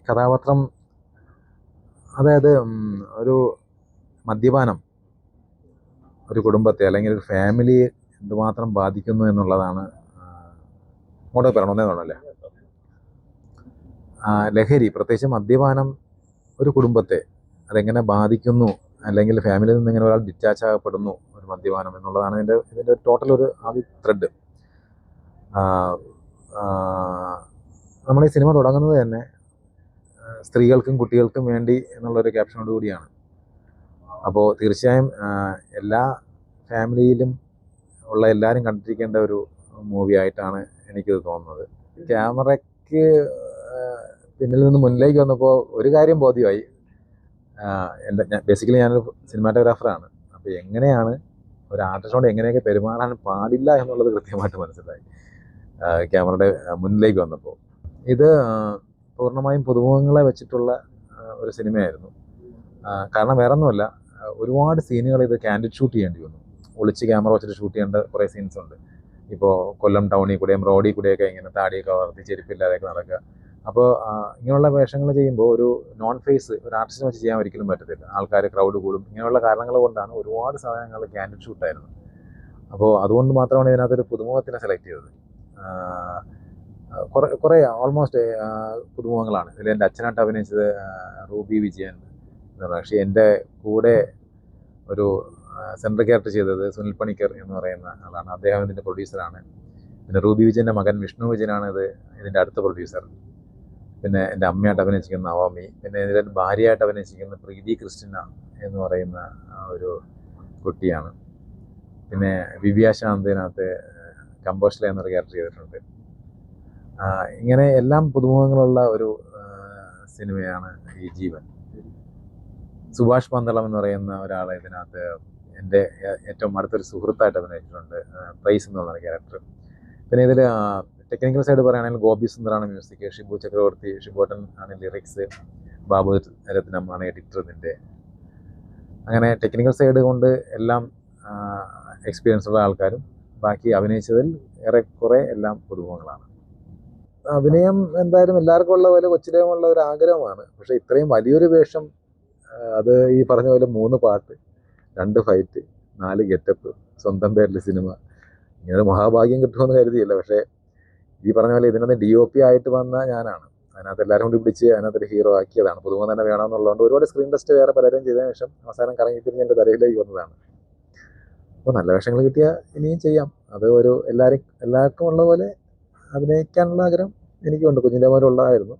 കഥാപാത്രം അതായത് ഒരു മദ്യപാനം ഒരു കുടുംബത്തെ അല്ലെങ്കിൽ ഒരു ഫാമിലിയെ എന്തുമാത്രം ബാധിക്കുന്നു എന്നുള്ളതാണ്. അങ്ങോട്ട് പറയണമെന്നേ തോന്നല്ലേ. ലഹരി, പ്രത്യേകിച്ച് മദ്യപാനം ഒരു കുടുംബത്തെ അതെങ്ങനെ ബാധിക്കുന്നു, അല്ലെങ്കിൽ ഫാമിലിയിൽ നിന്ന് ഇങ്ങനെ ഒരാൾ ഡിറ്റാച്ച് ആകപ്പെടുന്നു ഒരു മദ്യപാനം എന്നുള്ളതാണ് ഇതിൻ്റെ ടോട്ടൽ ഒരു ആദ്യ ത്രെഡ്. നമ്മൾ ഈ സിനിമ തുടങ്ങുന്നത് തന്നെ സ്ത്രീകൾക്കും കുട്ടികൾക്കും വേണ്ടി എന്നുള്ളൊരു ക്യാപ്ഷനോട് കൂടിയാണ്. അപ്പോൾ തീർച്ചയായും എല്ലാ ഫാമിലിയിലും ഉള്ള എല്ലാവരും കണ്ടിരിക്കേണ്ട ഒരു മൂവി ആയിട്ടാണ് എനിക്കിത് തോന്നുന്നത്. ക്യാമറയ്ക്ക് പിന്നിൽ നിന്ന് മുന്നിലേക്ക് വന്നപ്പോൾ ഒരു കാര്യം ബോധ്യമായി. ബേസിക്കലി ഞാനൊരു സിനിമാറ്റോഗ്രാഫറാണ്. അപ്പോൾ എങ്ങനെയാണ് ഒരു ആർട്ടിസ്റ്റോട് എങ്ങനെയൊക്കെ പെരുമാറാൻ പാടില്ല എന്നുള്ളത് കൃത്യമായിട്ട് മനസ്സിലായി ക്യാമറയുടെ മുന്നിലേക്ക് വന്നപ്പോൾ. ഇത് പൂർണ്ണമായും പുതുമുഖങ്ങളെ വെച്ചിട്ടുള്ള ഒരു സിനിമയായിരുന്നു. കാരണം വേറെ ഒന്നുമല്ല, ഒരുപാട് സീനുകൾ ഇത് ക്യാൻഡിഡ് ഷൂട്ട് ചെയ്യേണ്ടി വന്നു. ഒളിച്ച് ക്യാമറ വെച്ചിട്ട് ഷൂട്ട് ചെയ്യേണ്ട കുറേ സീൻസ് ഉണ്ട്. ഇപ്പോൾ കൊല്ലം ടൗണിൽ കൂടെയും റോഡിൽ കൂടെയൊക്കെ ഇങ്ങനെ താടിയൊക്കെ വളർത്തി ചെരുപ്പില്ലാതെയൊക്കെ നടക്കുക. അപ്പോൾ ഇങ്ങനെയുള്ള വേഷങ്ങൾ ചെയ്യുമ്പോൾ ഒരു നോൺ ഫേസ് ഒരു ആർട്ടിസ്റ്റിനെ വെച്ച് ചെയ്യാൻ ഒരിക്കലും പറ്റത്തില്ല. ആൾക്കാർ ക്രൗഡ് കൂടും. ഇങ്ങനെയുള്ള കാരണങ്ങൾ കൊണ്ടാണ് ഒരുപാട് സാധനങ്ങൾ ക്യാൻഡിഡ് ഷൂട്ടായിരുന്നു. അപ്പോൾ അതുകൊണ്ട് മാത്രമാണ് ഇതിനകത്തൊരു പുതുമുഖത്തിനെ സെലക്ട് ചെയ്തത്. കുറേ ഓൾമോസ്റ്റ് പുതുമുഖങ്ങളാണ്. ഇതിൽ എൻ്റെ അച്ഛനായിട്ട് അഭിനയിച്ചത് റൂബി വിജയൻ എന്ന് പറയുന്നത്. പക്ഷേ എൻ്റെ കൂടെ ഒരു സെൻട്രൽ ക്യാരക്ടർ ചെയ്തത് സുനിൽ പണിക്കർ എന്ന് പറയുന്ന ആളാണ്. അദ്ദേഹം ഇതിൻ്റെ പ്രൊഡ്യൂസറാണ്. പിന്നെ റൂബി വിജയൻ്റെ മകൻ വിഷ്ണു വിജയനാണ് ഇതിൻ്റെ അടുത്ത പ്രൊഡ്യൂസർ. പിന്നെ എൻ്റെ അമ്മയായിട്ട് അഭിനയിച്ചിരിക്കുന്ന നവമി, പിന്നെ ഇതിൻ്റെ ഭാര്യയായിട്ട് അഭിനയിച്ചിരിക്കുന്ന പ്രീതി ക്രിസ്റ്റിന എന്ന് പറയുന്ന ഒരു കുട്ടിയാണ്. പിന്നെ വിവ്യ ശാന്തിനകത്ത് കമ്പോസ്റ്റില എന്നൊരു ക്യാരക്ടർ ചെയ്തിട്ടുണ്ട്. ഇങ്ങനെ എല്ലാം പുതുമുഖങ്ങളുള്ള ഒരു സിനിമയാണ് ഈ ജീവൻ. സുഭാഷ് പന്തളം എന്ന് പറയുന്ന ഒരാൾ ഇതിനകത്ത് എൻ്റെ ഏറ്റവും അടുത്തൊരു സുഹൃത്തായിട്ട് അഭിനയിച്ചിട്ടുണ്ട്, പ്രൈസ് എന്ന് പറയുന്ന ക്യാരക്ടർ. പിന്നെ ഇതിൽ ടെക്നിക്കൽ സൈഡ് പറയുകയാണെങ്കിൽ ഗോപി സുന്ദറാണ് മ്യൂസിക്, ഷിബു ചക്രവർത്തി, ഷിബോട്ടൻ ആണ് ലിറിക്സ്, ബാബു രത്നമാണ് എഡിറ്റർ ഇതിൻ്റെ. അങ്ങനെ ടെക്നിക്കൽ സൈഡ് കൊണ്ട് എല്ലാം എക്സ്പീരിയൻസ് ഉള്ള ആൾക്കാരും ബാക്കി അഭിനയിച്ചതിൽ ഏറെക്കുറെ എല്ലാം പുതുമുഖങ്ങളാണ്. അഭിനയം എന്തായാലും എല്ലാവർക്കും ഉള്ള പോലെ കൊച്ചിലേമുള്ള ഒരു ആഗ്രഹമാണ്. പക്ഷേ ഇത്രയും വലിയൊരു വേഷം, അത് ഈ പറഞ്ഞ പോലെ 3 പാട്ട്, 2 ഫൈറ്റ്, 4 ഗെറ്റപ്പ്, സ്വന്തം പേരിൽ സിനിമ, ഇങ്ങനെ മഹാഭാഗ്യം കിട്ടുമെന്ന് കരുതിയില്ല. പക്ഷേ ഈ പറഞ്ഞ പോലെ ഇതിനകത്ത് DOP ആയിട്ട് വന്ന ഞാനാണ്. അതിനകത്ത് എല്ലാവരും കൂടി പിടിച്ച് അതിനകത്തൊരു ഹീറോ ആക്കിയതാണ്. പുതുമുഖം തന്നെ വേണമെന്നുള്ളതുകൊണ്ട് ഒരുപാട് സ്ക്രീൻ ടെസ്റ്റ് വേറെ പലരും ചെയ്തതിനു ശേഷം അവസാനം കറങ്ങിത്തിരിഞ്ഞ് എൻ്റെ തലയിലേക്ക് വന്നതാണ്. അപ്പോൾ നല്ല വേഷങ്ങൾ കിട്ടിയാൽ ഇനിയും ചെയ്യാം. അത് ഒരു എല്ലാവർക്കും ഉള്ള പോലെ അഭിനയിക്കാനുള്ള ആഗ്രഹം എനിക്കുണ്ട്. കുഞ്ഞിലെ പോലെ ഉള്ളതായിരുന്നു.